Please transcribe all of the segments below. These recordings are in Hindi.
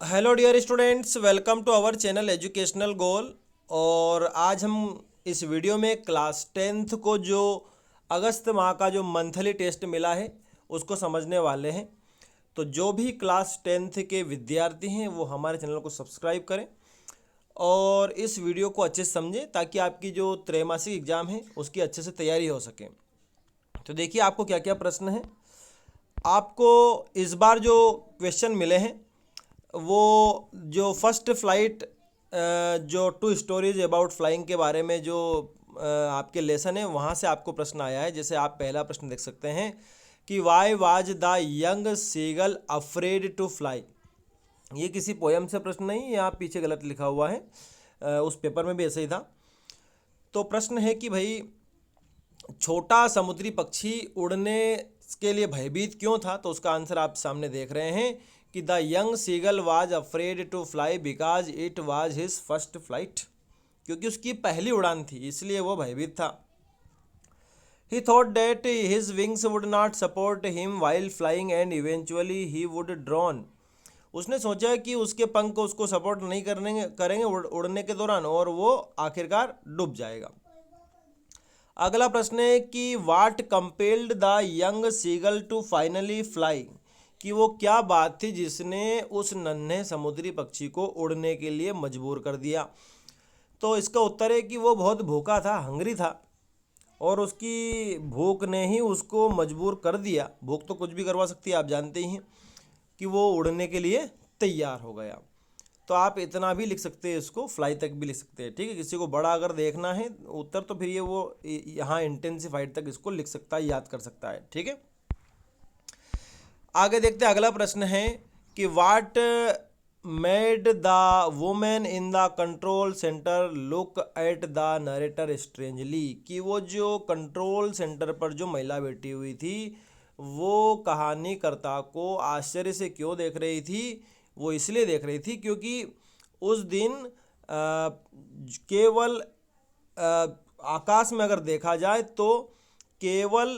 Hello dear students, welcome to our channel educational goal. और आज हम इस वीडियो में क्लास टेंथ को जो अगस्त माह का जो मंथली टेस्ट मिला है उसको समझने वाले हैं। तो जो भी क्लास टेंथ के विद्यार्थी हैं वो हमारे चैनल को सब्सक्राइब करें और इस वीडियो को अच्छे से समझें ताकि आपकी जो त्रैमासिक एग्ज़ाम है उसकी अच्छे से तैयारी हो सके। तो देखिए आपको क्या क्या प्रश्न हैं। आपको इस बार जो क्वेश्चन मिले हैं वो जो फर्स्ट फ्लाइट जो टू स्टोरीज अबाउट फ्लाइंग के बारे में जो आपके लेसन है वहाँ से आपको प्रश्न आया है। जैसे आप पहला प्रश्न देख सकते हैं कि why was the young seagull afraid to fly. ये किसी पोयम से प्रश्न नहीं, यहाँ पीछे गलत लिखा हुआ है, उस पेपर में भी ऐसे ही था। तो प्रश्न है कि भाई छोटा समुद्री पक्षी उड़ने के लिए भयभीत क्यों था। तो उसका आंसर आप सामने देख रहे हैं कि the young seagull was afraid to fly because it was his first flight, क्योंकि उसकी पहली उड़ान थी इसलिए वो भयभीत था। He thought that his wings would not support him while flying and eventually he would drown. उसने सोचा कि उसके पंख उसको सपोर्ट नहीं करेंगे उड़ने के दौरान और वो आखिरकार डूब जाएगा। अगला प्रश्न है कि what compelled the young seagull to finally fly, कि वो क्या बात थी जिसने उस नन्हे समुद्री पक्षी को उड़ने के लिए मजबूर कर दिया। तो इसका उत्तर है कि वो बहुत भूखा था, हंग्री था, और उसकी भूख ने ही उसको मजबूर कर दिया। भूख तो कुछ भी करवा सकती है, आप जानते ही हैं, कि वो उड़ने के लिए तैयार हो गया। तो आप इतना भी लिख सकते हैं, इसको फ्लाई तक भी लिख सकते हैं। ठीक है, किसी को बड़ा अगर देखना है उत्तर तो फिर ये वो यहाँ इंटेंसिफाइड तक इसको लिख सकता है, याद कर सकता है। ठीक है, आगे देखते हैं। अगला प्रश्न है कि वाट made the women in the control centre look at the narrator strangely, कि वो जो कंट्रोल सेंटर पर जो महिला बैठी हुई थी वो कहानीकर्ता को आश्चर्य से क्यों देख रही थी। वो इसलिए देख रही थी क्योंकि उस दिन केवल आकाश में अगर देखा जाए तो केवल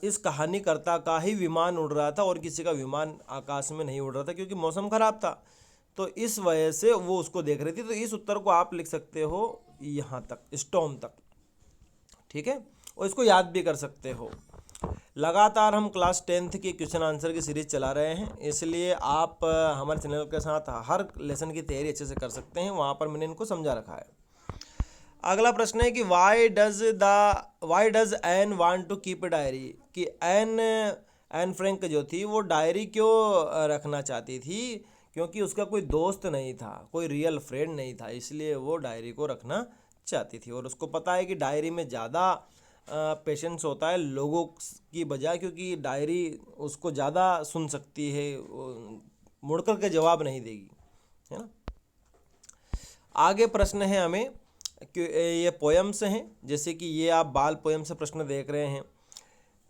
इस कहानीकर्ता का ही विमान उड़ रहा था और किसी का विमान आकाश में नहीं उड़ रहा था, क्योंकि मौसम खराब था। तो इस वजह से वो उसको देख रही थी। तो इस उत्तर को आप लिख सकते हो यहाँ तक, स्टॉर्म तक। ठीक है, और इसको याद भी कर सकते हो। लगातार हम क्लास टेंथ की क्वेश्चन आंसर की सीरीज चला रहे हैं, इसलिए आप हमारे चैनल के साथ हर लेसन की तैयारी अच्छे से कर सकते हैं। वहाँ पर मैंने इनको समझा रखा है। अगला प्रश्न है कि why does Anne want to keep a diary, कि एन फ्रैंक जो थी वो डायरी क्यों रखना चाहती थी। क्योंकि उसका कोई दोस्त नहीं था, कोई रियल फ्रेंड नहीं था, इसलिए वो डायरी को रखना चाहती थी। और उसको पता है कि डायरी में ज़्यादा पेशेंस होता है लोगों की बजाय, क्योंकि डायरी उसको ज़्यादा सुन सकती है, मुड़ कर के जवाब नहीं देगी, है ना। आगे प्रश्न है हमें कि ये पोयम से हैं, जैसे कि ये आप बाल पोयम से प्रश्न देख रहे हैं।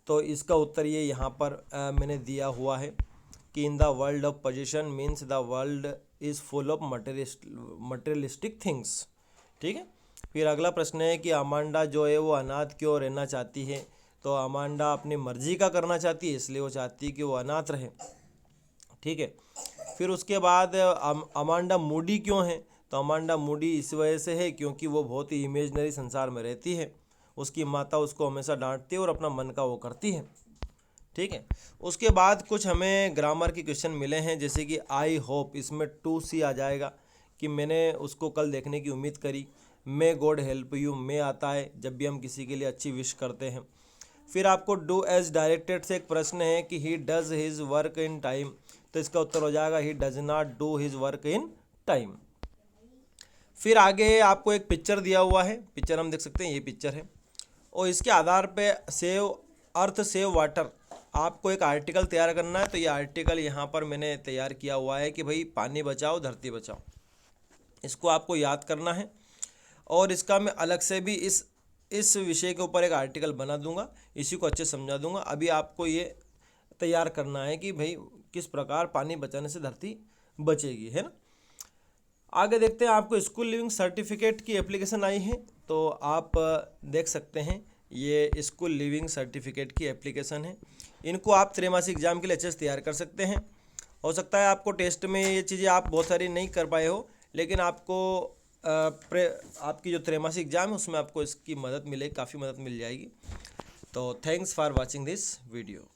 तो इसका उत्तर ये यहाँ पर मैंने दिया हुआ है कि in the world of position means the world is full of materialistic things. ठीक है, फिर अगला प्रश्न है कि अमांडा जो है वो अनाथ क्यों रहना चाहती है। तो अमांडा अपनी मर्जी का करना चाहती है, इसलिए वो चाहती है कि वो अनाथ रहे। ठीक है, फिर उसके बाद अमांडा मूडी क्यों है। तो अमांडा मूडी इस वजह से है क्योंकि वो बहुत ही इमेजनरी संसार में रहती है। उसकी माता उसको हमेशा डांटती है और अपना मन का वो करती है। ठीक है, उसके बाद कुछ हमें ग्रामर के क्वेश्चन मिले हैं, जैसे कि आई होप, इसमें टू सी आ जाएगा कि मैंने उसको कल देखने की उम्मीद करी। मे गॉड हेल्प यू, मे आता है जब भी हम किसी के लिए अच्छी विश करते हैं। फिर आपको डू एज डायरेक्टेड से एक प्रश्न है कि he does his work in time. तो इसका उत्तर हो जाएगा he does not do his work in time. फिर आगे आपको एक पिक्चर दिया हुआ है, पिक्चर हम देख सकते हैं, ये पिक्चर है, और इसके आधार पे सेव अर्थ सेव वाटर आपको एक आर्टिकल तैयार करना है। तो ये आर्टिकल यहाँ पर मैंने तैयार किया हुआ है कि भाई पानी बचाओ धरती बचाओ, इसको आपको याद करना है। और इसका मैं अलग से भी इस विषय के ऊपर एक आर्टिकल बना दूंगा, इसी को अच्छे समझा दूंगा। अभी आपको ये तैयार करना है कि भाई किस प्रकार पानी बचाने से धरती बचेगी, है ना। आगे देखते हैं, आपको स्कूल लिविंग सर्टिफिकेट की एप्लीकेशन आई है। तो आप देख सकते हैं ये स्कूल लिविंग सर्टिफिकेट की एप्लीकेशन है। इनको आप त्रैमासिक एग्जाम के लिए अच्छे से तैयार कर सकते हैं। हो सकता है आपको टेस्ट में ये चीज़ें आप बहुत सारी नहीं कर पाए हो, लेकिन आपको आपकी जो त्रैमासिक एग्जाम है उसमें आपको इसकी मदद मिलेगी, काफ़ी मदद मिल जाएगी। तो thanks for watching this video.